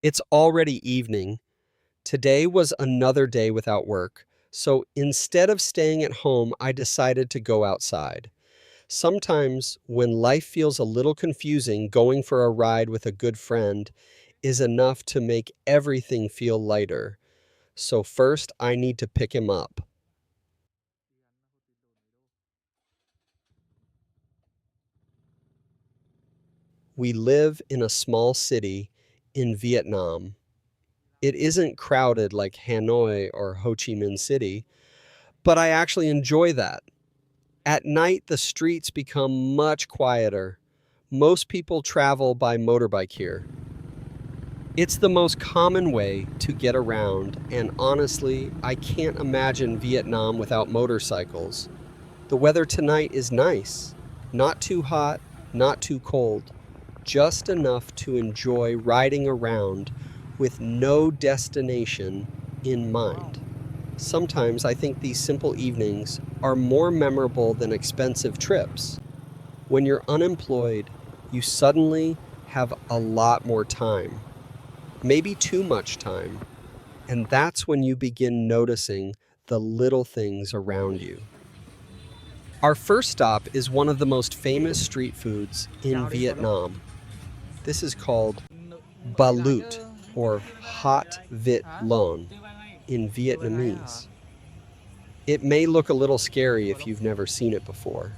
It's already evening. Today was another day without work, so instead of staying at home, I decided to go outside. Sometimes, when life feels a little confusing, going for a ride with a good friend is enough to make everything feel lighter. So, first, I need to pick him up. We live in a small city in Vietnam. It isn't crowded like Hanoi or Ho Chi Minh City, but I actually enjoy that. At night, the streets become much quieter. Most people travel by motorbike here. It's the most common way to get around, and honestly, I can't imagine Vietnam without motorcycles. The weather tonight is nice. Not too hot, not too cold. Just enough to enjoy riding around with no destination in mind. Sometimes I think these simple evenings are more memorable than expensive trips. When you're unemployed, you suddenly have a lot more time, maybe too much time, and that's when you begin noticing the little things around you. Our first stop is one of the most famous street foods in Vietnam. This is called balut, or hot vit lon in Vietnamese. It may look a little scary if you've never seen it before.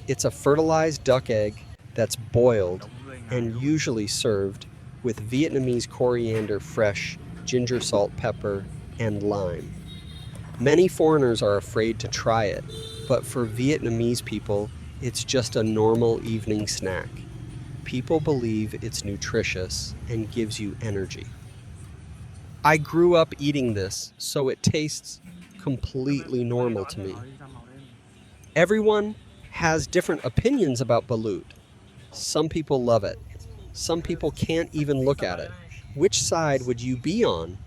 It's a fertilized duck egg that's boiled and usually served with Vietnamese coriander, fresh ginger, salt, pepper, and lime. Many foreigners are afraid to try it, but for Vietnamese people, it's just a normal evening snack. People believe it's nutritious and gives you energy. I grew up eating this, so it tastes completely normal to me. Everyone has different opinions about balut. Some people love it. Some people can't even look at it. Which side would you be on?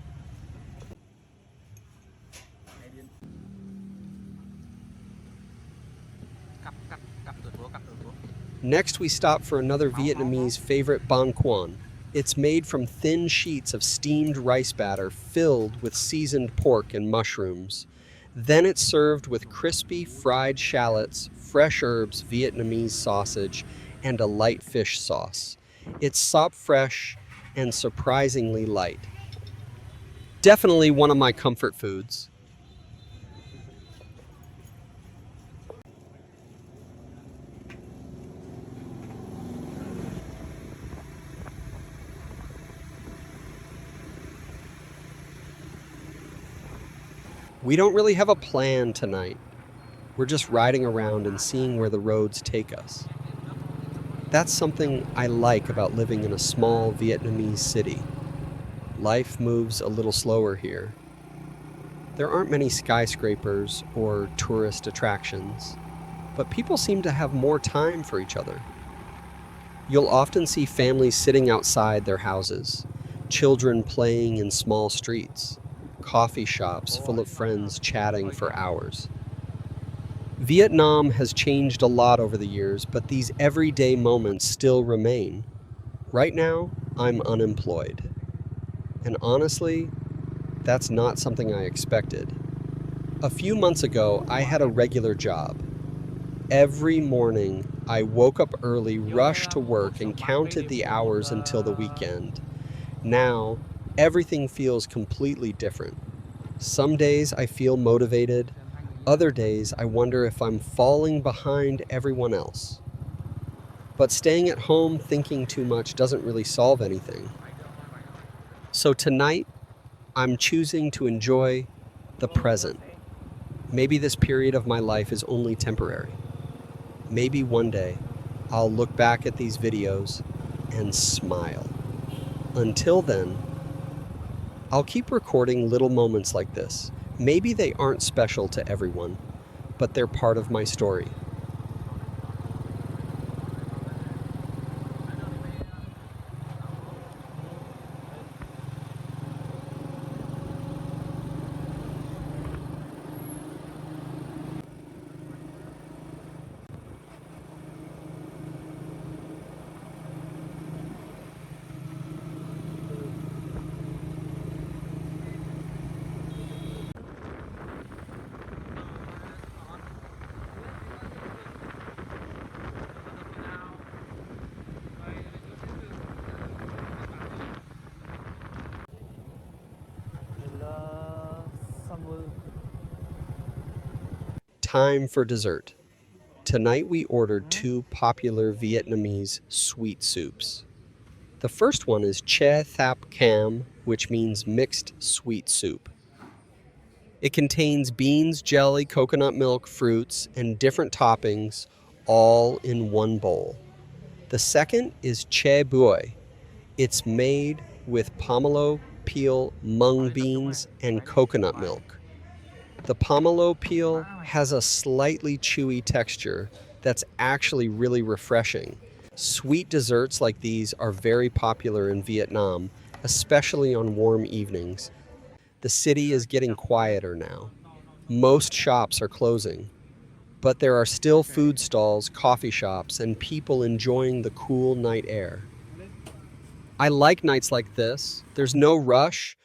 Next, we stop for another Vietnamese favorite banh quan. It's made from thin sheets of steamed rice batter filled with seasoned pork and mushrooms. Then it's served with crispy fried shallots, fresh herbs, Vietnamese sausage, and a light fish sauce. It's sop fresh and surprisingly light. Definitely one of my comfort foods. We don't really have a plan tonight. We're just riding around and seeing where the roads take us. That's something I like about living in a small Vietnamese city. Life moves a little slower here. There aren't many skyscrapers or tourist attractions, but people seem to have more time for each other. You'll often see families sitting outside their houses, children playing in small streets, coffee shops full of friends chatting for hours. Vietnam has changed a lot over the years, but these everyday moments still remain. Right now, I'm unemployed. And honestly, that's not something I expected. A few months ago, I had a regular job. Every morning, I woke up early, rushed to work, and counted the hours until the weekend. Now, everything feels completely different. Some days I feel motivated, other days I wonder if I'm falling behind everyone else. But staying at home thinking too much doesn't really solve anything. So tonight, I'm choosing to enjoy the present. Maybe this period of my life is only temporary. Maybe one day I'll look back at these videos and smile. Until then, I'll keep recording little moments like this. Maybe they aren't special to everyone, but they're part of my story. Time for dessert. Tonight we ordered two popular Vietnamese sweet soups. The first one is Che Thap Cam, which means mixed sweet soup. It contains beans, jelly, coconut milk, fruits, and different toppings, all in one bowl. The second is Che Bui. It's made with pomelo, peel, mung beans, and coconut milk. The pomelo peel has a slightly chewy texture that's actually really refreshing. Sweet desserts like these are very popular in Vietnam, especially on warm evenings. The city is getting quieter now. Most shops are closing, but there are still food stalls, coffee shops, and people enjoying the cool night air. I like nights like this. There's no rush,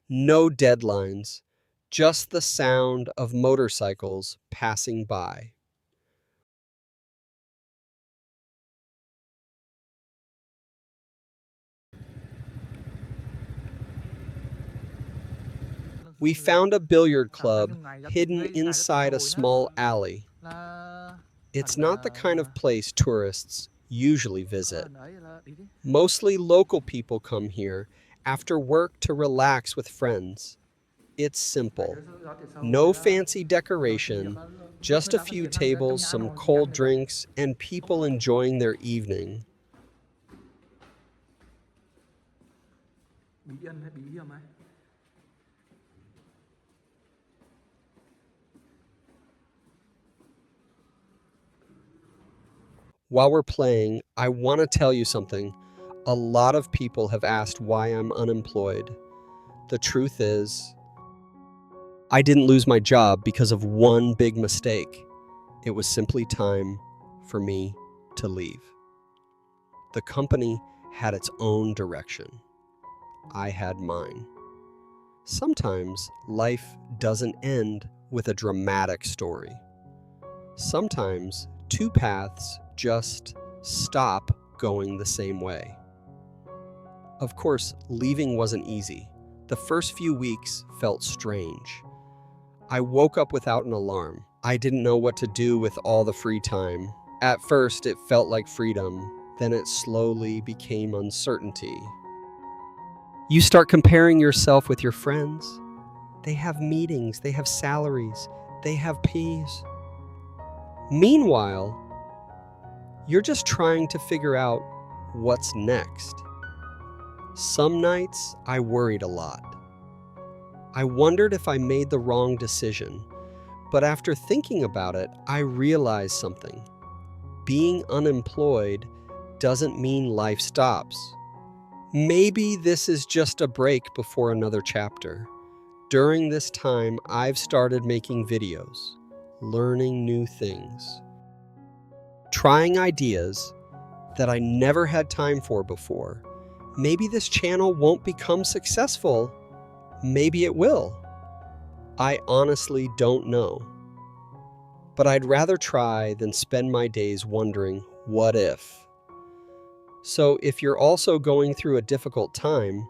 no deadlines, just the sound of motorcycles passing by. We found a billiard club hidden inside a small alley. It's not the kind of place tourists usually visit. Mostly local people come here after work to relax with friends. It's simple. No fancy decoration, just a few tables, some cold drinks, and people enjoying their evening. While we're playing, I want to tell you something. A lot of people have asked why I'm unemployed. The truth is, I didn't lose my job because of one big mistake. It was simply time for me to leave. The company had its own direction. I had mine. Sometimes life doesn't end with a dramatic story. Sometimes two paths just stop going the same way. Of course, leaving wasn't easy. The first few weeks felt strange. I woke up without an alarm. I didn't know what to do with all the free time. At first, it felt like freedom. Then it slowly became uncertainty. You start comparing yourself with your friends. They have meetings, they have salaries, they have peas. Meanwhile, you're just trying to figure out what's next. Some nights, I worried a lot. I wondered if I made the wrong decision, but after thinking about it, I realized something. Being unemployed doesn't mean life stops. Maybe this is just a break before another chapter. During this time, I've started making videos, learning new things, trying ideas that I never had time for before. Maybe this channel won't become successful. Maybe it will. I honestly don't know. But I'd rather try than spend my days wondering, what if? So if you're also going through a difficult time,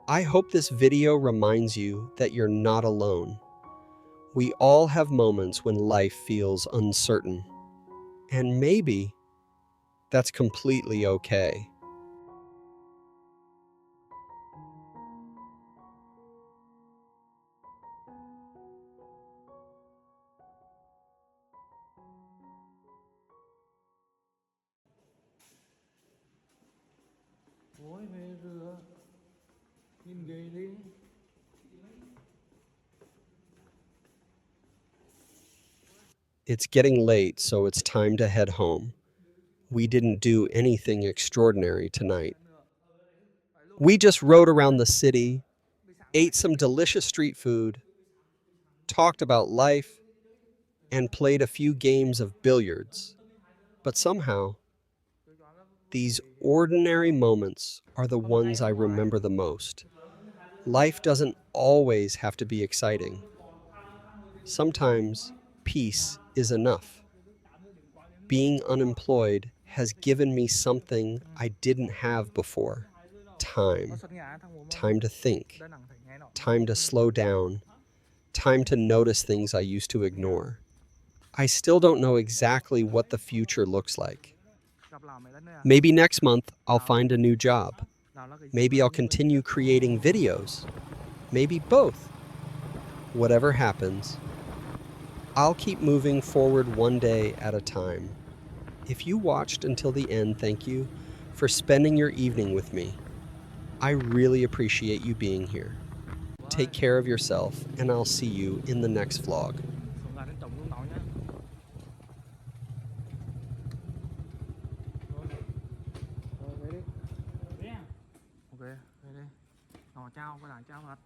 I hope this video reminds you that you're not alone. We all have moments when life feels uncertain. And maybe that's completely okay. It's getting late, so it's time to head home. We didn't do anything extraordinary tonight. We just rode around the city, ate some delicious street food, talked about life, and played a few games of billiards. But somehow, these ordinary moments are the ones I remember the most. Life doesn't always have to be exciting. Sometimes peace is enough. Being unemployed has given me something I didn't have before. Time. Time to think. Time to slow down. Time to notice things I used to ignore. I still don't know exactly what the future looks like. Gặp làm mày đến đây à? Maybe next month I'll Nào, find a new job. nào là cái gì Maybe mà I'll như vậy? continue creating videos. Maybe both. Whatever happens, I'll keep moving forward one day at a time. If you watched until the end, thank you for spending your evening with me. I really appreciate you being here. Take care of yourself, and I'll see you in the next vlog. Xuống lại đến chồng luôn nào nhá. Rồi về đi. Ok, về đi. Rồi chào, quay lại chào mặt.